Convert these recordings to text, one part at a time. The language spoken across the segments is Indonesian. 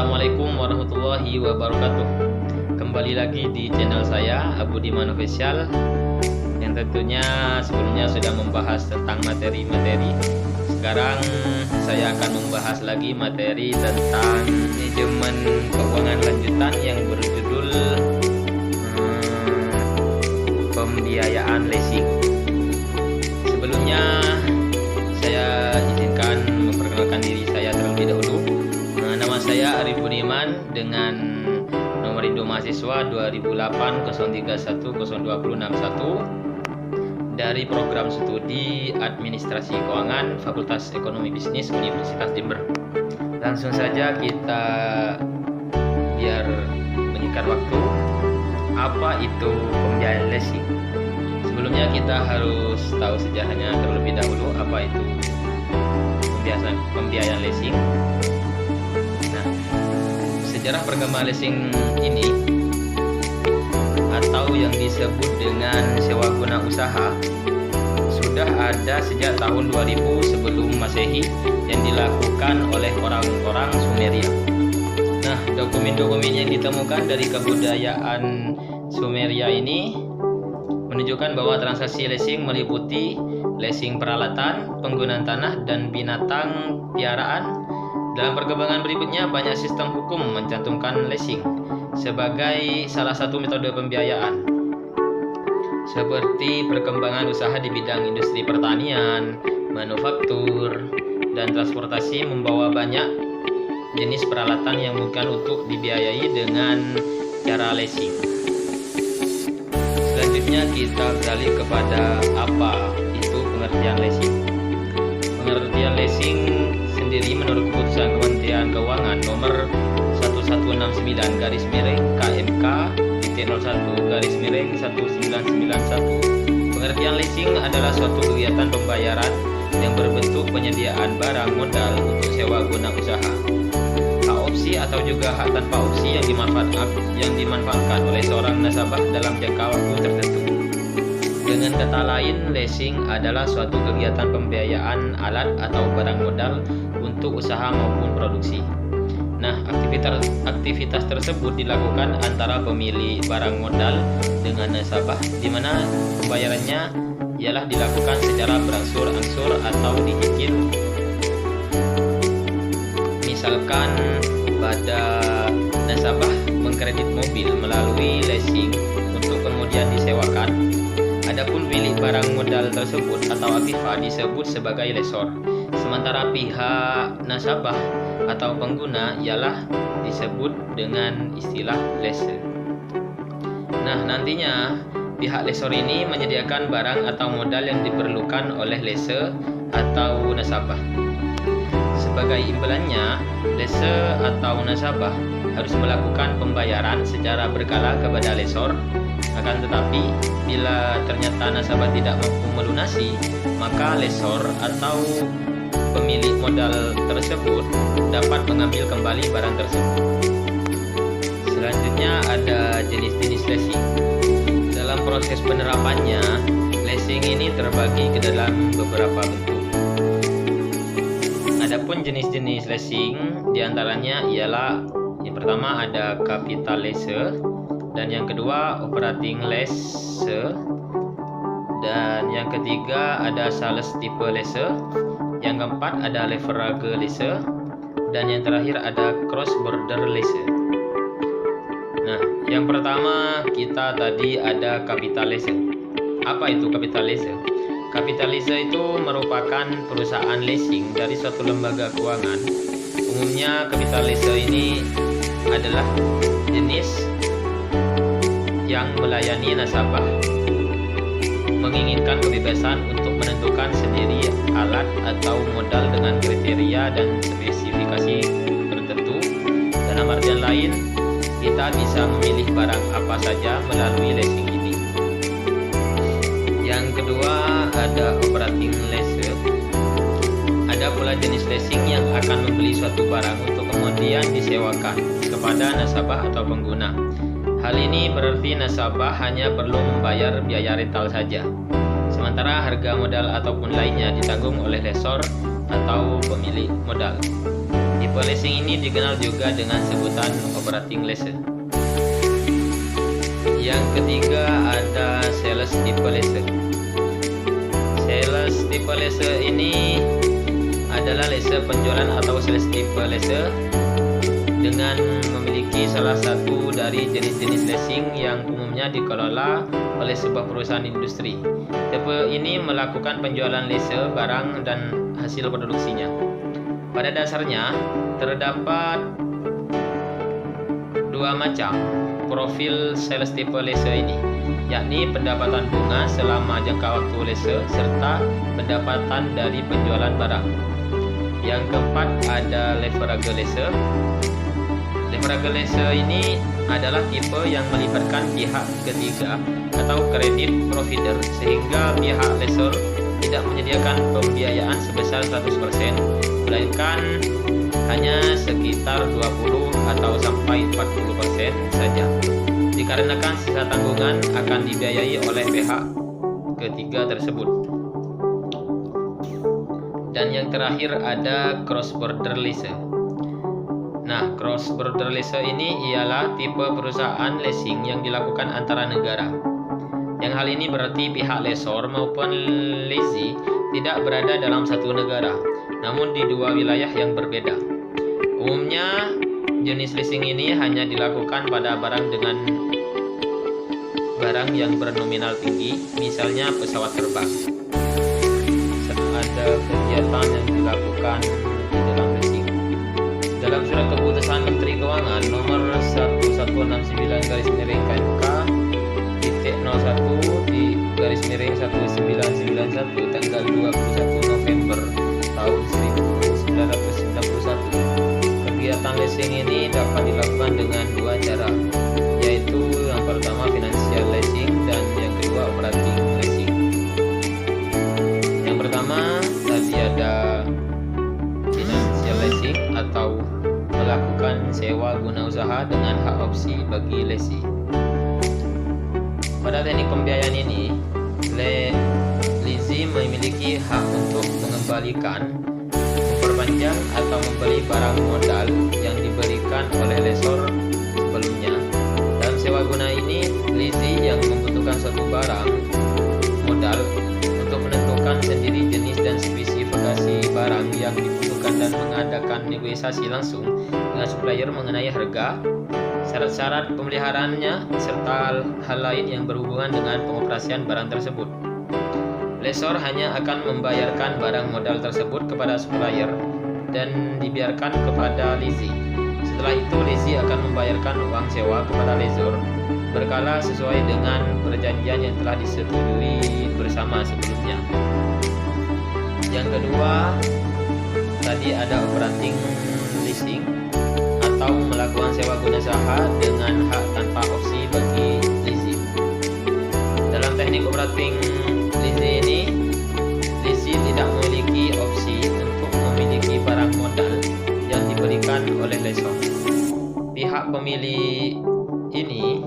Assalamualaikum warahmatullahi wabarakatuh. Kembali lagi di channel saya Abu Diman Official, yang tentunya sebelumnya sudah membahas tentang materi-materi. Sekarang saya akan membahas lagi materi tentang manajemen keuangan lanjutan yang berjudul pembiayaan leasing. Sebelumnya saya izinkan memperkenalkan diri saya terlebih dahulu. Nama saya Arif Budiman dengan nomor induk mahasiswa 2008-031-02061 dari program studi Administrasi Keuangan Fakultas Ekonomi Bisnis Universitas Jember. Langsung saja kita biar menyingkat waktu. Apa itu pembiayaan leasing? Sebelumnya kita harus tahu sejarahnya terlebih dahulu, apa itu pembiayaan leasing. Sejarah perkembangan leasing ini atau yang disebut dengan sewa guna usaha sudah ada sejak tahun 2000 sebelum Masehi yang dilakukan oleh orang-orang Sumeria. Nah, dokumen-dokumen yang ditemukan dari kebudayaan Sumeria ini menunjukkan bahwa transaksi leasing meliputi leasing peralatan, penggunaan tanah, dan binatang piaraan. Dalam perkembangan berikutnya, banyak sistem hukum mencantumkan leasing sebagai salah satu metode pembiayaan. Seperti perkembangan usaha di bidang industri pertanian, manufaktur, dan transportasi membawa banyak jenis peralatan yang mungkin untuk dibiayai dengan cara leasing. Selanjutnya kita beralih kepada apa itu pengertian leasing. Pengertian leasing sendiri menurut keputusan Kementerian Keuangan nomor 1169/KMK-01-1991. Pengertian leasing adalah suatu kegiatan pembayaran yang berbentuk penyediaan barang modal untuk sewa guna usaha. Hak opsi atau juga hak tanpa opsi yang dimanfaatkan oleh seorang nasabah dalam jangka waktu tertentu. Dengan kata lain, leasing adalah suatu kegiatan pembiayaan alat atau barang modal untuk usaha maupun produksi. Nah, aktivitas tersebut dilakukan antara pemilik barang modal dengan nasabah, di mana pembayarannya ialah dilakukan secara berangsur-angsur atau dicicil. Misalkan pada nasabah mengkredit mobil melalui leasing untuk kemudian disewakan. Adapun pemilik barang modal tersebut atau aktiva disebut sebagai lessor, sementara pihak nasabah atau pengguna ialah disebut dengan istilah lessee. Nah, nantinya pihak lessor ini menyediakan barang atau modal yang diperlukan oleh lessee atau nasabah. Sebagai imbalannya, lessee atau nasabah harus melakukan pembayaran secara berkala kepada lessor. Akan tetapi, bila ternyata nasabah tidak mampu melunasi, maka lessor atau pemilik modal tersebut dapat mengambil kembali barang tersebut. Selanjutnya ada jenis-jenis leasing. Dalam proses penerapannya, leasing ini terbagi ke dalam beberapa bentuk. Adapun jenis-jenis leasing diantaranya ialah yang pertama ada capital lease, dan yang kedua operating lease, dan yang ketiga ada sales type lease, yang keempat ada leverage lease, dan yang terakhir ada cross border lease. Nah, yang pertama kita tadi ada capital lease. Apa itu capital lease? Capital lease itu merupakan perusahaan leasing dari suatu lembaga keuangan. Umumnya capital lease ini adalah jenis yang melayani nasabah menginginkan kebebasan untuk menentukan sendiri alat atau modal dengan kriteria dan spesifikasi tertentu. Dalam artian lain, kita bisa memilih barang apa saja melalui leasing ini. Yang kedua ada operating lease. Ada pula jenis leasing yang akan membeli suatu barang untuk kemudian disewakan kepada nasabah atau pengguna. Hal ini berarti nasabah hanya perlu membayar biaya rental saja, sementara harga modal ataupun lainnya ditanggung oleh lessor atau pemilik modal. Di Tipe leasing ini dikenal juga dengan sebutan operating lease. Yang ketiga ada sales tipe lease. Sales tipe lease ini adalah lease penjualan atau sales tipe lease dengan memiliki salah satu dari jenis-jenis leasing yang umumnya dikelola oleh sebuah perusahaan industri. Tipe ini melakukan penjualan lease barang dan hasil produksinya. Pada dasarnya terdapat dua macam profil sales tipe lease ini, yakni pendapatan bunga selama jangka waktu lease serta pendapatan dari penjualan barang. Yang keempat ada leverage lease. Leverage lease ini adalah tipe yang melibatkan pihak ketiga atau credit provider, sehingga pihak lessor tidak menyediakan pembiayaan sebesar 100%, melainkan hanya sekitar 20 atau sampai 40% saja, dikarenakan sisa tanggungan akan dibiayai oleh pihak ketiga tersebut. Dan yang terakhir ada cross border lease. Nah, cross border lease ini ialah tipe perusahaan leasing yang dilakukan antara negara. Yang hal ini berarti pihak lessor maupun lessee tidak berada dalam satu negara, namun di dua wilayah yang berbeda. Umumnya, jenis leasing ini hanya dilakukan pada barang yang bernominal tinggi, misalnya pesawat terbang. Ada kegiatan yang dilakukan di dalam leasing. Dalam surat keputusan Menteri Keuangan nomor 1169/01/1991 tanggal 21 November tahun 1991. Kegiatan leasing ini dapat dilakukan dengan dua cara, yaitu yang pertama financial leasing dan yang kedua operating leasing. Yang pertama tadi ada financial leasing atau melakukan sewa guna usaha dengan hak opsi bagi lessee. Pada teknik pembiayaan ini, lessee memiliki hak untuk mengembalikan, memperpanjang atau membeli barang modal yang diberikan oleh lessor sebelumnya. Dalam sewa guna ini, lessee yang membutuhkan suatu barang modal untuk menentukan sendiri jenis dan spesifikasi barang yang dibutuhkan dan mengadakan negosiasi langsung dengan supplier mengenai harga, syarat-syarat pemeliharaannya, serta hal lain yang berhubungan dengan pengoperasian barang tersebut. Lessor hanya akan membayarkan barang modal tersebut kepada supplier dan dibiarkan kepada lessee. Setelah itu, lessee akan membayarkan uang sewa kepada lessor berkala sesuai dengan perjanjian yang telah disetujui bersama sebelumnya. Yang kedua, tadi ada operating leasing atau melakukan sewa guna usaha dengan hak tanpa opsi bagi lessee. Dalam teknik operating leasing ini, lessee tidak memiliki opsi untuk memiliki barang modal yang diberikan oleh lessor. Pihak pemilih ini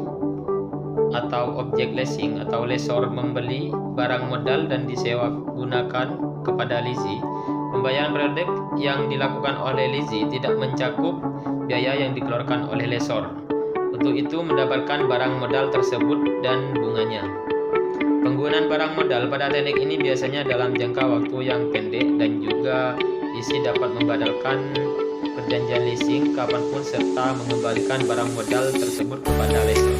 atau objek leasing atau lessor membeli barang modal dan disewa gunakan kepada lessee. Pembayaran periodik yang dilakukan oleh lessee tidak mencakup biaya yang dikeluarkan oleh lessor. Untuk itu mendapatkan barang modal tersebut dan bunganya. Penggunaan barang modal pada teknik ini biasanya dalam jangka waktu yang pendek dan juga lessee dapat membatalkan perjanjian leasing kapanpun serta mengembalikan barang modal tersebut kepada lessor.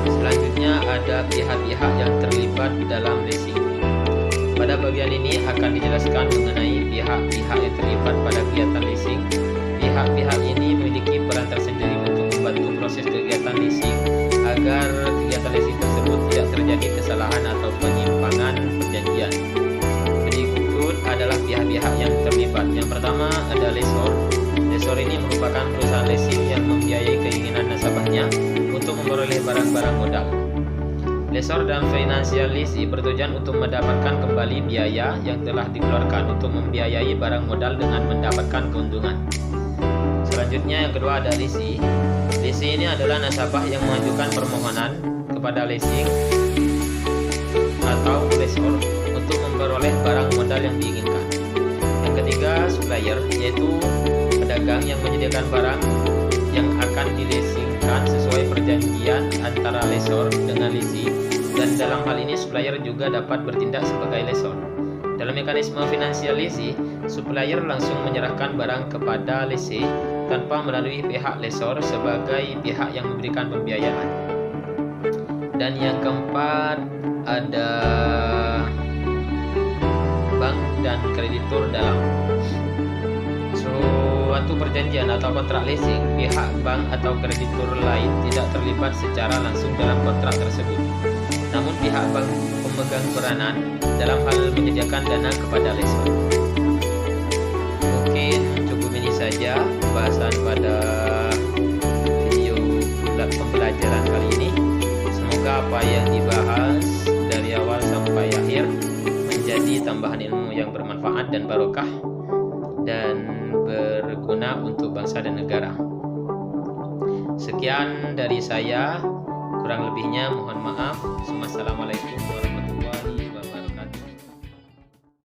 Selanjutnya ada pihak-pihak yang terlibat dalam leasing. Pada bagian ini akan dijelaskan mengenai pihak-pihak yang terlibat pada kegiatan leasing. Pihak-pihak ini memiliki peran tersendiri untuk membantu proses kegiatan leasing agar kegiatan leasing tersebut tidak terjadi kesalahan atau penyimpangan perjanjian. Berikut adalah pihak-pihak yang terlibat. Yang pertama ada lessor. Lessor ini merupakan perusahaan leasing yang membiayai keinginan nasabahnya untuk memperoleh barang-barang modal. Lessor dan financial leasing bertujuan untuk mendapatkan kembali biaya yang telah dikeluarkan untuk membiayai barang modal dengan mendapatkan keuntungan. Selanjutnya yang kedua ada lessee. Lessee ini adalah nasabah yang mengajukan permohonan kepada leasing atau lessor untuk memperoleh barang modal yang diinginkan. Yang ketiga ada supplier, yaitu pedagang yang menyediakan barang yang akan dilesingkan sesuai perjanjian antara lesor dengan lesi, dan dalam hal ini supplier juga dapat bertindak sebagai lesor. Dalam mekanisme finansial lesi, supplier langsung menyerahkan barang kepada lesi tanpa melalui pihak lesor sebagai pihak yang memberikan pembiayaan. Dan yang keempat ada bank dan kreditur dalam. Suatu perjanjian atau kontrak leasing, pihak bank atau kreditur lain tidak terlibat secara langsung dalam kontrak tersebut. Namun pihak bank pemegang peranan dalam hal menyediakan dana kepada lesor. Mungkin cukup ini saja pembahasan pada video pembelajaran kali ini. Semoga apa yang dibahas dari awal sampai akhir menjadi tambahan ilmu yang bermanfaat dan barokah dan berguna untuk bangsa dan negara. Sekian dari saya, kurang lebihnya mohon maaf. Wassalamualaikum warahmatullahi wabarakatuh.